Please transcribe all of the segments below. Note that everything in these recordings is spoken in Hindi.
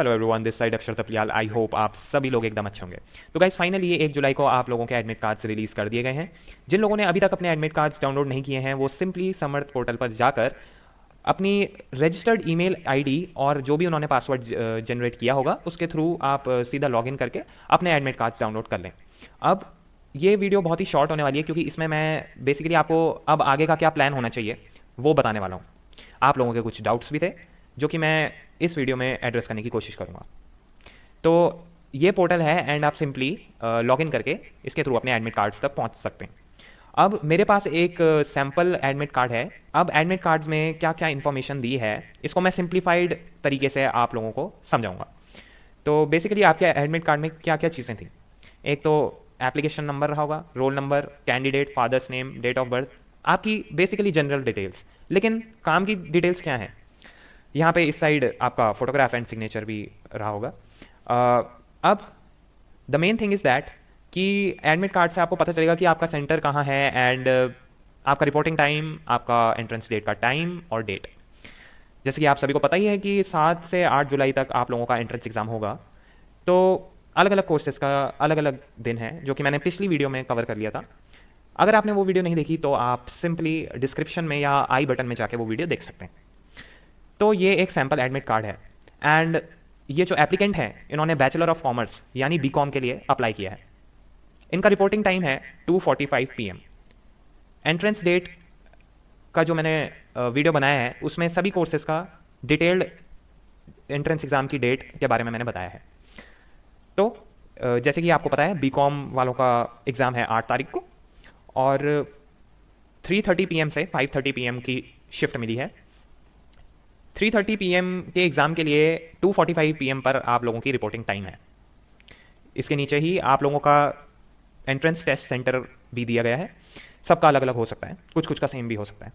हेलो एवरीवन, दिस साइड अक्षर तपलियाल। आई होप आप सभी लोग एकदम अच्छे होंगे। तो गाइस फाइनली ये 1 जुलाई को आप लोगों के एडमिट कार्ड्स रिलीज़ कर दिए गए हैं। जिन लोगों ने अभी तक अपने एडमिट कार्ड्स डाउनलोड नहीं किए हैं वो सिंपली समर्थ पोर्टल पर जाकर अपनी रजिस्टर्ड ईमेल आईडी और जो भी उन्होंने पासवर्ड जनरेट किया होगा उसके थ्रू आप सीधा लॉगिन करके अपने एडमिट कार्ड्स डाउनलोड कर लें। अब ये वीडियो बहुत ही शॉर्ट होने वाली है क्योंकि इसमें मैं बेसिकली आपको अब आगे का क्या प्लान होना चाहिए वो बताने वाला हूँ। आप लोगों के कुछ डाउट्स भी थे जो कि मैं इस वीडियो में एड्रेस करने की कोशिश करूँगा। तो ये पोर्टल है एंड आप सिंपली लॉगिन करके इसके थ्रू अपने एडमिट कार्ड्स तक पहुंच सकते हैं। अब मेरे पास एक सैम्पल एडमिट कार्ड है। अब एडमिट कार्ड्स में क्या क्या इन्फॉर्मेशन दी है इसको मैं सिंप्लीफाइड तरीके से आप लोगों को समझाऊंगा। तो बेसिकली आपके एडमिट कार्ड में क्या क्या चीज़ें थी। एक तो एप्लीकेशन नंबर रहा होगा, roll number, candidate, father's name, date of birth, आपकी बेसिकली जनरल डिटेल्स। लेकिन काम की डिटेल्स क्या हैं, यहाँ पे इस साइड आपका फोटोग्राफ एंड सिग्नेचर भी रहा होगा। अब the main thing is that कि एडमिट कार्ड से आपको पता चलेगा कि आपका सेंटर कहाँ है एंड आपका रिपोर्टिंग टाइम, आपका एंट्रेंस डेट का टाइम और डेट। जैसे कि आप सभी को पता ही है कि 7 से 8 जुलाई तक आप लोगों का एंट्रेंस एग्ज़ाम होगा। तो अलग अलग कोर्सेज का अलग अलग दिन है जो कि मैंने पिछली वीडियो में कवर कर लिया था। अगर आपने वो वीडियो नहीं देखी तो आप सिंपली डिस्क्रिप्शन में या आई बटन में जाके वो वीडियो देख सकते हैं। तो ये एक सैम्पल एडमिट कार्ड है एंड ये जो एप्लीकेंट हैं इन्होंने बैचलर ऑफ कॉमर्स यानी बीकॉम के लिए अप्लाई किया है। इनका रिपोर्टिंग टाइम है 2:45 PM। एंट्रेंस डेट का जो मैंने वीडियो बनाया है उसमें सभी कोर्सेज का डिटेल्ड एंट्रेंस एग्ज़ाम की डेट के बारे में मैंने बताया है। तो जैसे कि आपको पता है बीकॉम वालों का एग्ज़ाम है 8 तारीख को और 3:30 PM से 5:30 PM की शिफ्ट मिली है। 3:30 PM के एग्ज़ाम के लिए 2:45 PM पर आप लोगों की रिपोर्टिंग टाइम है। इसके नीचे ही आप लोगों का एंट्रेंस टेस्ट सेंटर भी दिया गया है। सबका अलग अलग हो सकता है, कुछ कुछ का सेम भी हो सकता है।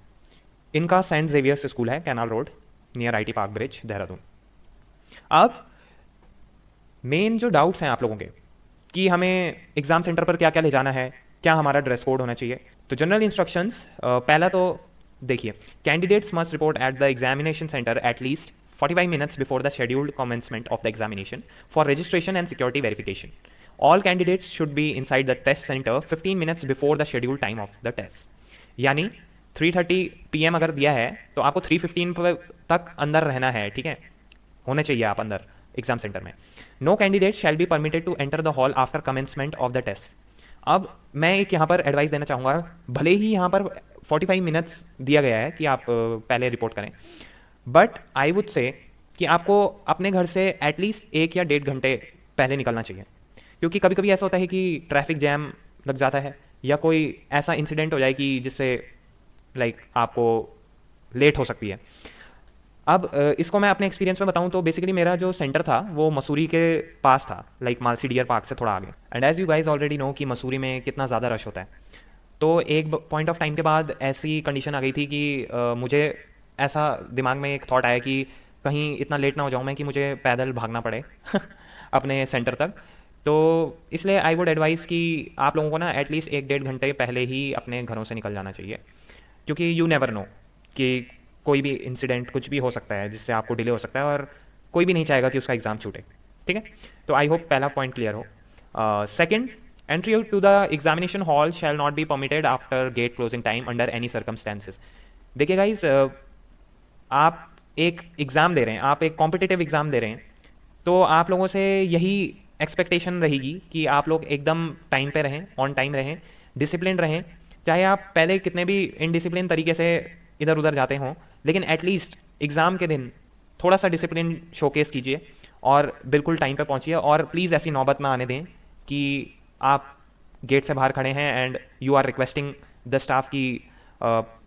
इनका सेंट जेवियर्स स्कूल है, canal road near IT park bridge, Dehradun. अब मेन जो डाउट्स हैं आप लोगों के कि हमें एग्ज़ाम सेंटर पर क्या क्या ले जाना है, क्या हमारा ड्रेस कोड होना चाहिए। तो जनरल इंस्ट्रक्शंस पहला तो देखिए, candidates must report at the examination centre at least 45 minutes before the scheduled commencement of the examination for registration and security verification. All candidates should be inside the test center 15 minutes before the scheduled time of the test. यानी 3:30 PM अगर दिया है तो आपको 3:15 तक अंदर रहना है, ठीक है, होने चाहिए आप अंदर एग्जाम सेंटर में। No candidate shall be permitted to enter the hall after commencement of the test. अब मैं एक यहाँ पर एडवाइस देना चाहूँगा, भले ही यहाँ पर 45 मिनट्स दिया गया है कि आप पहले रिपोर्ट करें, बट आई वुड से कि आपको अपने घर से एटलीस्ट 1 या 1.5 घंटे पहले निकलना चाहिए। क्योंकि कभी कभी ऐसा होता है कि ट्रैफिक जैम लग जाता है या कोई ऐसा इंसिडेंट हो जाए कि जिससे आपको लेट हो सकती है। अब इसको मैं अपने एक्सपीरियंस में बताऊं तो बेसिकली मेरा जो सेंटर था वो मसूरी के पास था, मालसी डियर पार्क से थोड़ा आगे। And as you guys already know कि मसूरी में कितना ज़्यादा रश होता है। तो एक पॉइंट ऑफ टाइम के बाद ऐसी कंडीशन आ गई थी कि मुझे ऐसा दिमाग में एक थॉट आया कि कहीं इतना लेट ना हो जाऊं मैं कि मुझे पैदल भागना पड़े अपने सेंटर तक। तो इसलिए आई वुड एडवाइस कि आप लोगों को ना एटलीस्ट 1-1.5 घंटे पहले ही अपने घरों से निकल जाना चाहिए। क्योंकि यू नेवर नो कि कोई भी इंसिडेंट कुछ भी हो सकता है जिससे आपको डिले हो सकता है और कोई भी नहीं चाहेगा कि उसका एग्ज़ाम छूटे, ठीक है। तो आई होप पहला पॉइंट क्लियर हो। Second, entry to the examination hall shall not be permitted after gate closing time under any circumstances. देखिए गाइज, आप एक एग्ज़ाम दे रहे हैं, आप एक कॉम्पिटिटिव एग्ज़ाम दे रहे हैं, तो आप लोगों से यही एक्सपेक्टेशन रहेगी कि आप लोग एकदम टाइम पे रहें, ऑन टाइम रहें, डिसिप्लिन रहें। चाहे आप पहले कितने भी इनडिसिप्लिन तरीके से इधर उधर जाते हों, लेकिन एटलीस्ट एग्ज़ाम के दिन थोड़ा सा डिसिप्लिन शोकेस कीजिए और बिल्कुल टाइम पे पहुंचिए। और प्लीज़ ऐसी नौबत ना आने दें कि आप गेट से बाहर खड़े हैं and you are requesting the staff कि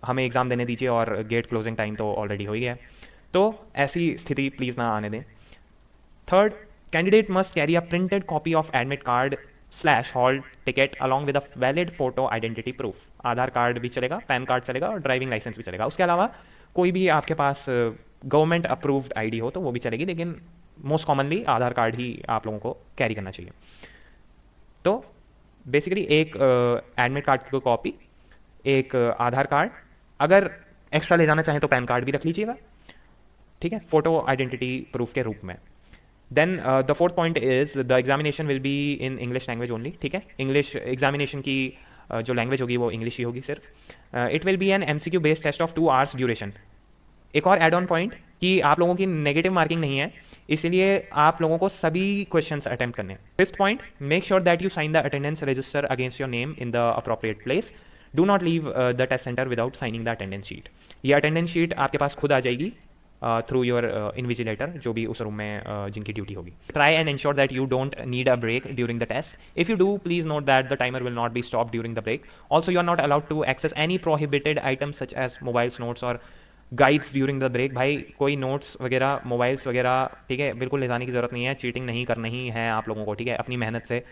हमें एग्ज़ाम देने दीजिए और गेट क्लोजिंग टाइम तो ऑलरेडी हो ही गया है। तो ऐसी स्थिति प्लीज़ ना आने दें। Third, candidate must carry a printed copy of admit card / hall ticket along with a valid photo identity proof. Aadhaar card भी चलेगा, पैन कार्ड चलेगा और ड्राइविंग लाइसेंस भी चलेगा। उसके अलावा कोई भी आपके पास गवर्नमेंट अप्रूव्ड आईडी हो तो वो भी चलेगी, लेकिन मोस्ट कॉमनली आधार कार्ड ही आप लोगों को कैरी करना चाहिए। तो बेसिकली एक एडमिट कार्ड की कॉपी, एक आधार कार्ड, अगर एक्स्ट्रा ले जाना चाहें तो पैन कार्ड भी रख लीजिएगा, ठीक है, फोटो आइडेंटिटी प्रूफ के रूप में। Then the fourth point is the examination will be in English language only, ठीक है। इंग्लिश एग्जामिनेशन की जो लैंग्वेज होगी वो इंग्लिश ही होगी सिर्फ। It will be an MCQ based test of 2 hours duration. एक और एड ऑन पॉइंट कि आप लोगों की नेगेटिव मार्किंग नहीं है, इसलिए आप लोगों को सभी क्वेश्चंस अटेम्प्ट करने हैं। Fifth point, make sure that you sign the attendance register against your name in the appropriate place. Do not leave the test centre without signing the attendance sheet. ये अटेंडेंस शीट आपके पास खुद आ जाएगी थ्रू योर इन्विजिलेटर, जो भी उस रूम में जिनकी ड्यूटी होगी। Try and ensure that you don't need a break during the test. If you do, please note that the timer will not be stop during the break. Also you are not allowed to access any prohibited items such as mobiles, notes और गाइड्स ड्यूरिंग द ब्रेक। भाई कोई नोट्स वगैरह, मोबाइल्स वगैरह, ठीक है, बिल्कुल ले जाने की जरूरत नहीं है। चीटिंग नहीं करना ही है आप लोगों को, ठीक है। अपनी मेहनत से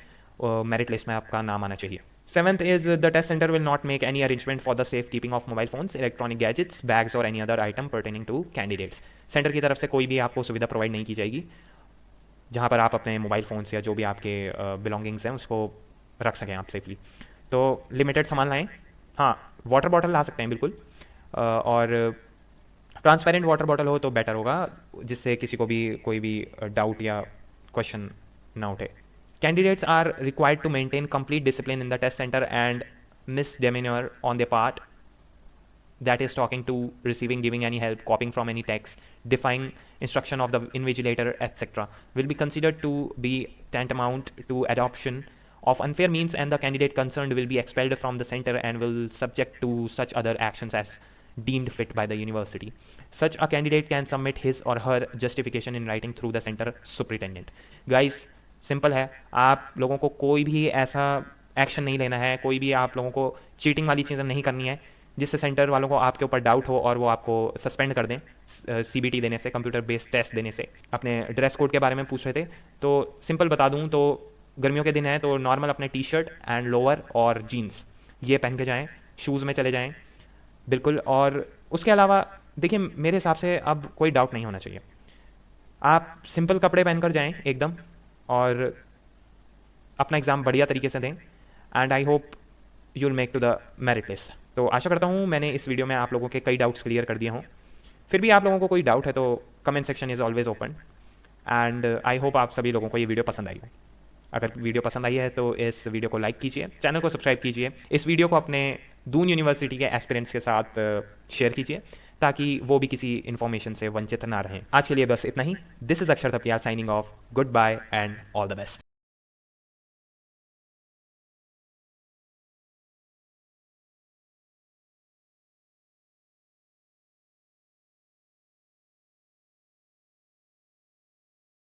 मेरिट लिस्ट में आपका नाम आना चाहिए। Seventh is the test center will not make any arrangement for the safe keeping of mobile phones, electronic gadgets, bags or any other item pertaining to candidates. Centre की तरफ से कोई भी आपको सुविधा प्रोवाइड नहीं की जाएगी जहाँ पर आप अपने मोबाइल फ़ोन्स या जो भी आपके बिलोंगिंग्स हैं उसको रख सकें आप सेफली। तो लिमिटेड सामान लाएं। हाँ, वाटर बॉटल ला सकते हैं बिल्कुल, और ट्रांसपेरेंट वाटर बॉटल हो तो बेटर होगा, जिससे किसी को भी कोई भी डाउट या क्वेश्चन ना उठे। Candidates are required to maintain complete discipline in the test center and misdemeanor on their part, that is talking to, receiving, giving any help, copying from any text, defying instruction of the invigilator, etc. will be considered to be tantamount to adoption of unfair means, and the candidate concerned will be expelled from the center and will subject to such other actions as deemed fit by the university. Such a candidate can submit his or her justification in writing through the center superintendent. Guys, simple है, आप लोगों को कोई भी ऐसा एक्शन नहीं लेना है, कोई भी आप लोगों को चीटिंग वाली चीज़ें नहीं करनी है जिससे सेंटर वालों को आपके ऊपर डाउट हो और वो आपको सस्पेंड कर दें CBT देने से, कंप्यूटर बेस्ड टेस्ट देने से। अपने ड्रेस कोड के बारे में पूछ रहे थे, तो सिंपल बता दूं तो गर्मियों के दिन है तो नॉर्मल अपने T-shirt एंड लोअर और जीन्स ये पहन के जाएँ, शूज़ में चले जाएँ बिल्कुल। और उसके अलावा देखिए, मेरे हिसाब से अब कोई डाउट नहीं होना चाहिए, आप सिंपल कपड़े पहनकर जाएँ एकदम और अपना एग्ज़ाम बढ़िया तरीके से दें, and I hope you will make to the merit list. तो आशा करता हूँ मैंने इस वीडियो में आप लोगों के कई डाउट्स क्लियर कर दिए हों। फिर भी आप लोगों को कोई डाउट है तो comment section is always open, and I hope आप सभी लोगों को ये वीडियो पसंद आई हो। अगर वीडियो पसंद आई है तो इस वीडियो को लाइक कीजिए, चैनल को सब्सक्राइब कीजिए, इस वीडियो को अपने दून यूनिवर्सिटी के एस्पिरेंट्स के साथ शेयर कीजिए ताकि वो भी किसी इन्फॉर्मेशन से वंचित ना रहें। आज के लिए बस इतना ही। This is Akshar Thapliyal signing off. Good bye and all the best.